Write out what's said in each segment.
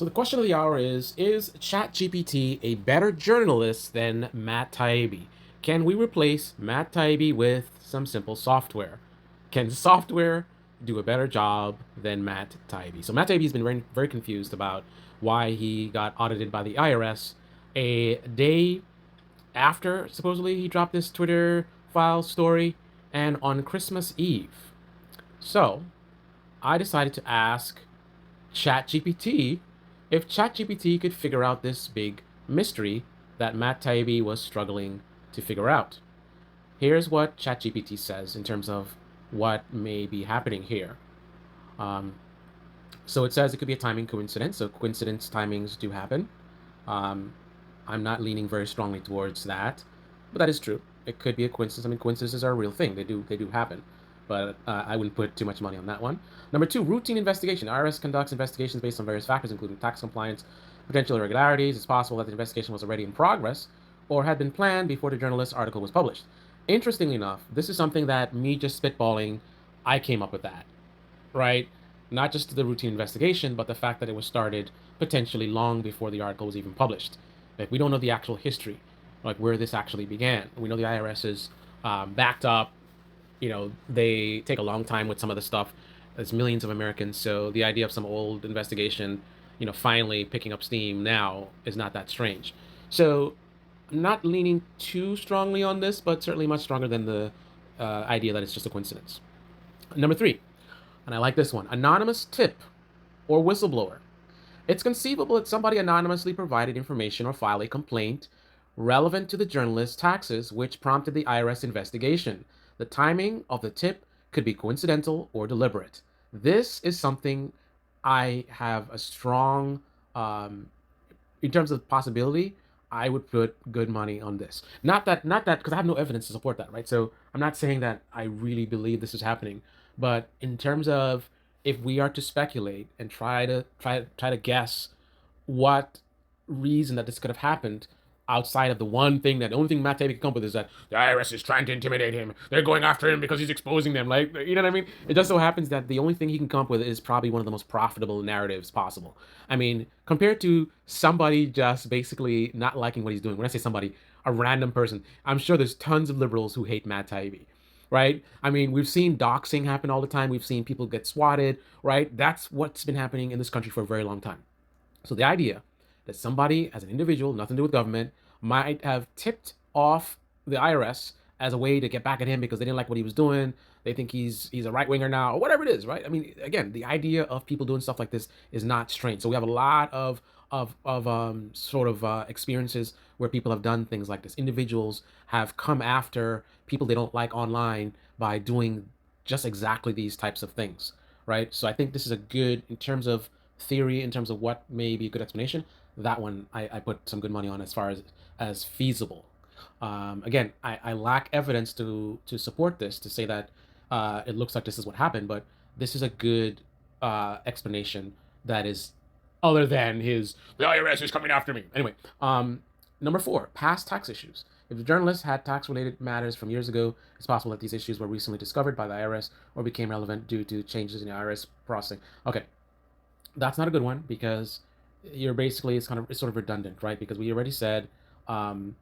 So the question of the hour is ChatGPT a better journalist than Matt Taibi? Can we replace Matt Taibi with some simple software? Can software do a better job than Matt Taibi? So Matt Taibi has been very, very confused about why he got audited by the IRS a day after supposedly he dropped this Twitter file story and on Christmas Eve. So I decided to ask ChatGPT if ChatGPT could figure out this big mystery that Matt Taibbi was struggling to figure out. Here's what ChatGPT says in terms of what may be happening here. Um, so it says it could be a timing coincidence. So coincidence timings do happen. Um, I'm not leaning very strongly towards that, but that is true. It could be a coincidence. I mean, coincidences are a real thing. They do happen, but I wouldn't put too much money on that one. Number two, routine investigation. IRS conducts investigations based on various factors, including tax compliance, potential irregularities. It's possible that the investigation was already in progress or had been planned before the journalist's article was published. Interestingly enough, this is something that me just spitballing, I came up with that, right? Not just the routine investigation, but the fact that it was started potentially long before the article was even published. Like, we don't know the actual history, like where this actually began. We know the IRS is backed up. They take a long time with some of the stuff. There's millions of Americans, so the idea of some old investigation, finally picking up steam now is not that strange. So I'm not leaning too strongly on this, but certainly much stronger than the idea that it's just a coincidence. Number three, and I like this one, anonymous tip or whistleblower. It's conceivable that somebody anonymously provided information or filed a complaint relevant to the journalist's taxes, which prompted the IRS investigation. The timing of the tip could be coincidental or deliberate. This is something I have a strong, in terms of possibility, I would put good money on this. Not that, because I have no evidence to support that, right? So I'm not saying that I really believe this is happening, but in terms of if we are to speculate and try to guess what reason that this could have happened outside of the one thing that the only thing Matt Taibbi can come up with is that the IRS is trying to intimidate him. They're going after him because he's exposing them. Like, you know what I mean? It just so happens that the only thing he can come up with is probably one of the most profitable narratives possible. I mean, compared to somebody just basically not liking what he's doing. When I say somebody, a random person, I'm sure there's tons of liberals who hate Matt Taibbi, right? I mean, we've seen doxing happen all the time. We've seen people get swatted, right? That's what's been happening in this country for a very long time. So the idea that somebody, as an individual, nothing to do with government, might have tipped off the IRS as a way to get back at him because they didn't like what he was doing. They think he's a right winger now, or whatever it is, right? I mean, again, the idea of people doing stuff like this is not strange. So we have a lot of experiences where people have done things like this. Individuals have come after people they don't like online by doing just exactly these types of things, right? So I think this is a good, in terms of theory, in terms of what may be a good explanation. That one I put some good money on as far as feasible. Again, I lack evidence to support this, to say that it looks like this is what happened, but this is a good explanation that is other than the IRS is coming after me. Anyway, number four, past tax issues. If the journalist had tax-related matters from years ago, it's possible that these issues were recently discovered by the IRS or became relevant due to changes in the IRS processing. Okay, that's not a good one because you're basically, it's sort of redundant, right? Because we already said um,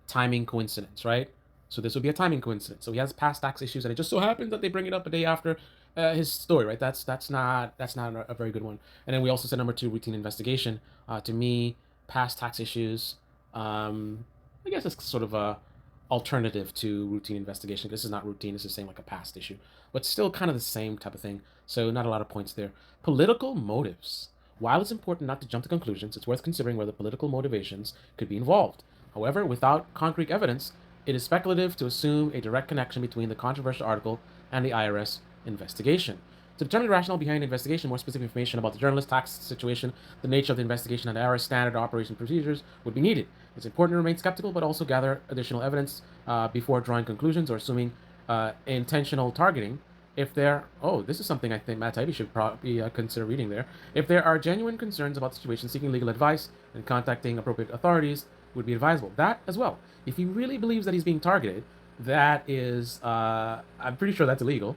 timing coincidence, right? So this would be a timing coincidence. So he has past tax issues, and it just so happens that they bring it up a day after his story, right? That's not a very good one. And then we also said number two, routine investigation. To me, past tax issues, I guess it's sort of a alternative to routine investigation. This is not routine. This is saying like a past issue, but still kind of the same type of thing. So not a lot of points there. Political motives. While it's important not to jump to conclusions, it's worth considering whether political motivations could be involved. However, without concrete evidence, it is speculative to assume a direct connection between the controversial article and the IRS investigation. To determine the rationale behind the investigation, more specific information about the journalist's tax situation, the nature of the investigation, and the IRS standard operation procedures would be needed. It's important to remain skeptical, but also gather additional evidence before drawing conclusions or assuming intentional targeting. If there, oh, this is something I think Matt Taibi should probably consider reading there. If there are genuine concerns about the situation, seeking legal advice and contacting appropriate authorities would be advisable. That as well. If he really believes that he's being targeted, that is, I'm pretty sure that's illegal.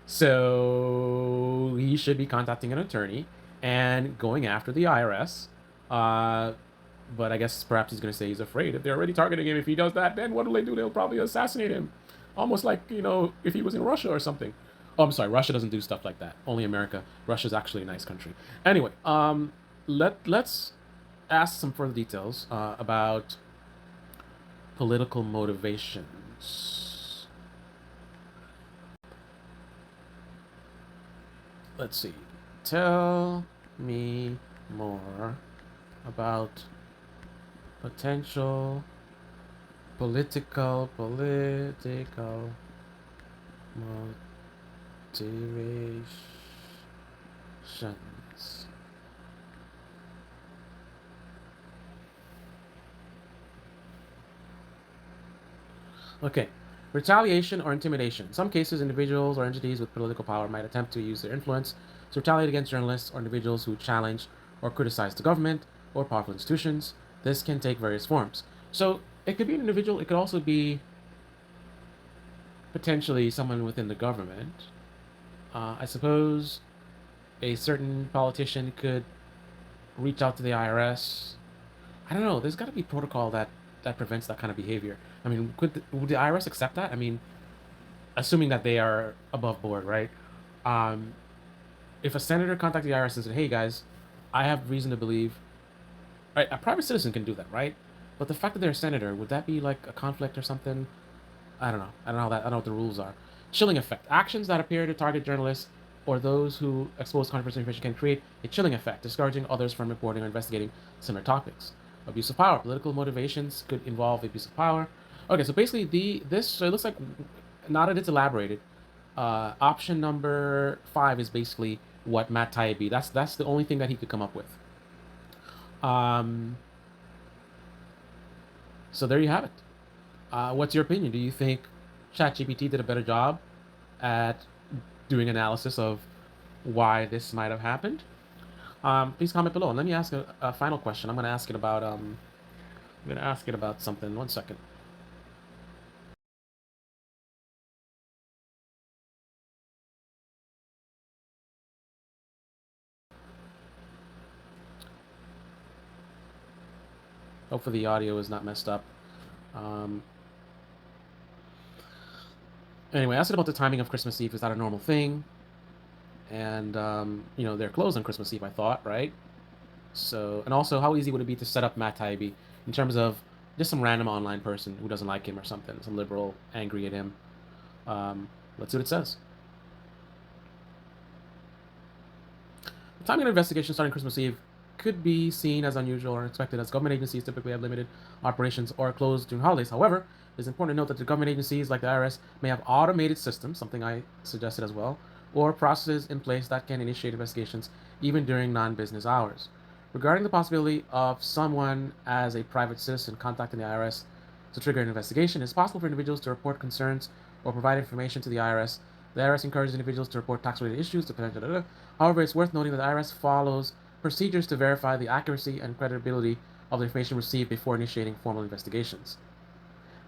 So he should be contacting an attorney and going after the IRS. Uh, but I guess perhaps he's going to say he's afraid. If they're already targeting him, if he does that, then what will they do? They'll probably assassinate him. Almost like, if he was in Russia or something. Oh, I'm sorry. Russia doesn't do stuff like that. Only America. Russia's actually a nice country. Anyway, let's ask some further details about political motivations. Let's see. Tell me more about potential political motivations. Okay. Retaliation or intimidation. In some cases, individuals or entities with political power might attempt to use their influence to retaliate against journalists or individuals who challenge or criticize the government or powerful institutions. This can take various forms. So it could be an individual, it could also be potentially someone within the government. I suppose a certain politician could reach out to the IRS. I don't know. There's got to be protocol that prevents that kind of behavior. I mean, would the IRS accept that? I mean, assuming that they are above board, right? Um, if a senator contacted the IRS and said, "Hey guys, I have reason to believe," right? A private citizen can do that, right? But the fact that they're a senator, would that be like a conflict or something? I don't know. I don't know what the rules are. Chilling effect. Actions that appear to target journalists or those who expose controversial information can create a chilling effect, discouraging others from reporting or investigating similar topics. Abuse of power. Political motivations could involve abuse of power. Okay, so basically so it looks like, now that it's elaborated, option number 5 is basically what Matt Taibi. That's the only thing that he could come up with. Um, so there you have it. What's your opinion? Do you think ChatGPT did a better job at doing analysis of why this might have happened? Please comment below. And let me ask a final question. I'm going to ask it about something. 1 second. Hopefully the audio is not messed up. Um, anyway, I asked it about the timing of Christmas Eve. Is that a normal thing? And they're closed on Christmas Eve, I thought, right? So, and also, how easy would it be to set up Matt Taibbi in terms of just some random online person who doesn't like him or something, some liberal angry at him? Let's see what it says. The timing of investigation starting Christmas Eve could be seen as unusual or unexpected, as government agencies typically have limited operations or are closed during holidays. However, it is important to note that the government agencies, like the IRS, may have automated systems, something I suggested as well, or processes in place that can initiate investigations even during non-business hours. Regarding the possibility of someone as a private citizen contacting the IRS to trigger an investigation, it's possible for individuals to report concerns or provide information to the IRS. The IRS encourages individuals to report tax-related issues to potential. However, it's worth noting that the IRS follows procedures to verify the accuracy and credibility of the information received before initiating formal investigations.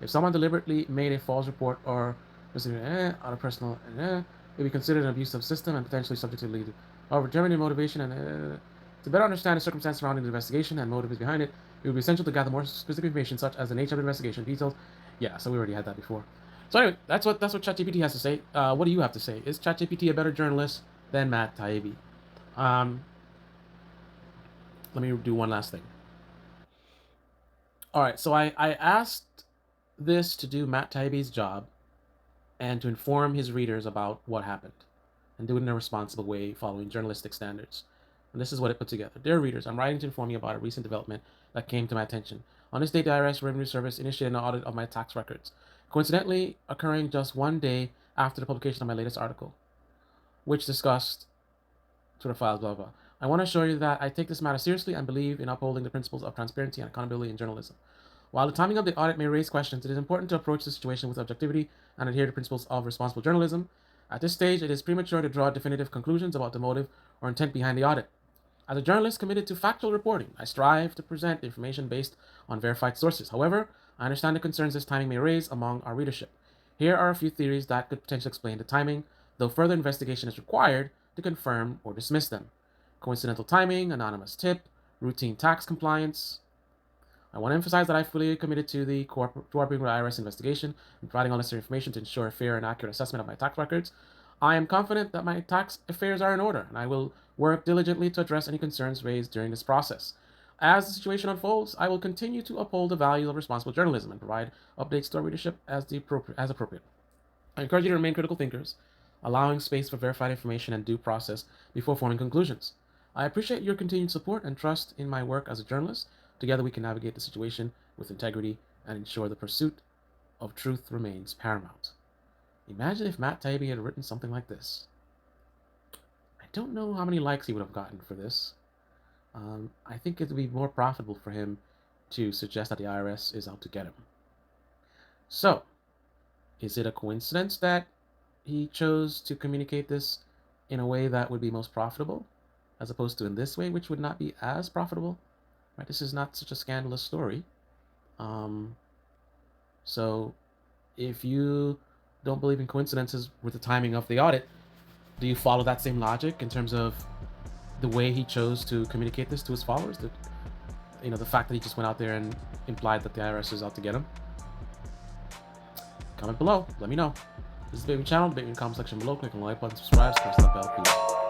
If someone deliberately made a false report or on a personal, it would be considered an abusive system and potentially subject to legal. However, determining motivation and to better understand the circumstances surrounding the investigation and motives behind it, it would be essential to gather more specific information, such as the nature of the investigation, details. Yeah, so we already had that before. So anyway, that's what ChatGPT has to say. What do you have to say? Is ChatGPT a better journalist than Matt Taibbi? Um, let me do one last thing. All right, so I asked this to do Matt Taibbi's job and to inform his readers about what happened and do it in a responsible way following journalistic standards. And this is what it put together. Dear readers, I'm writing to inform you about a recent development that came to my attention. On this date, the IRS Revenue Service initiated an audit of my tax records, coincidentally occurring just one day after the publication of my latest article, which discussed Twitter files, blah, blah. I want to assure you that I take this matter seriously and believe in upholding the principles of transparency and accountability in journalism. While the timing of the audit may raise questions, it is important to approach the situation with objectivity and adhere to principles of responsible journalism. At this stage, it is premature to draw definitive conclusions about the motive or intent behind the audit. As a journalist committed to factual reporting, I strive to present information based on verified sources. However, I understand the concerns this timing may raise among our readership. Here are a few theories that could potentially explain the timing, though further investigation is required to confirm or dismiss them. coincidental timing, anonymous tip, routine tax compliance. I want to emphasize that I fully committed to cooperating with IRS investigation and providing all necessary information to ensure a fair and accurate assessment of my tax records. I am confident that my tax affairs are in order, and I will work diligently to address any concerns raised during this process. As the situation unfolds, I will continue to uphold the values of responsible journalism and provide updates to our readership as appropriate. I encourage you to remain critical thinkers, allowing space for verified information and due process before forming conclusions. I appreciate your continued support and trust in my work as a journalist. Together we can navigate the situation with integrity and ensure the pursuit of truth remains paramount. Imagine if Matt Taibi had written something like this. I don't know how many likes he would have gotten for this. I think it would be more profitable for him to suggest that the IRS is out to get him. So, is it a coincidence that he chose to communicate this in a way that would be most profitable, as opposed to in this way, which would not be as profitable? Right? This is not such a scandalous story. So, if you don't believe in coincidences with the timing of the audit, do you follow that same logic in terms of the way he chose to communicate this to his followers? The fact that he just went out there and implied that the IRS is out to get him? Comment below. Let me know. This is the Baby Channel. Debate me in the comment section below. Click on the like button, subscribe, smash that bell. Peace.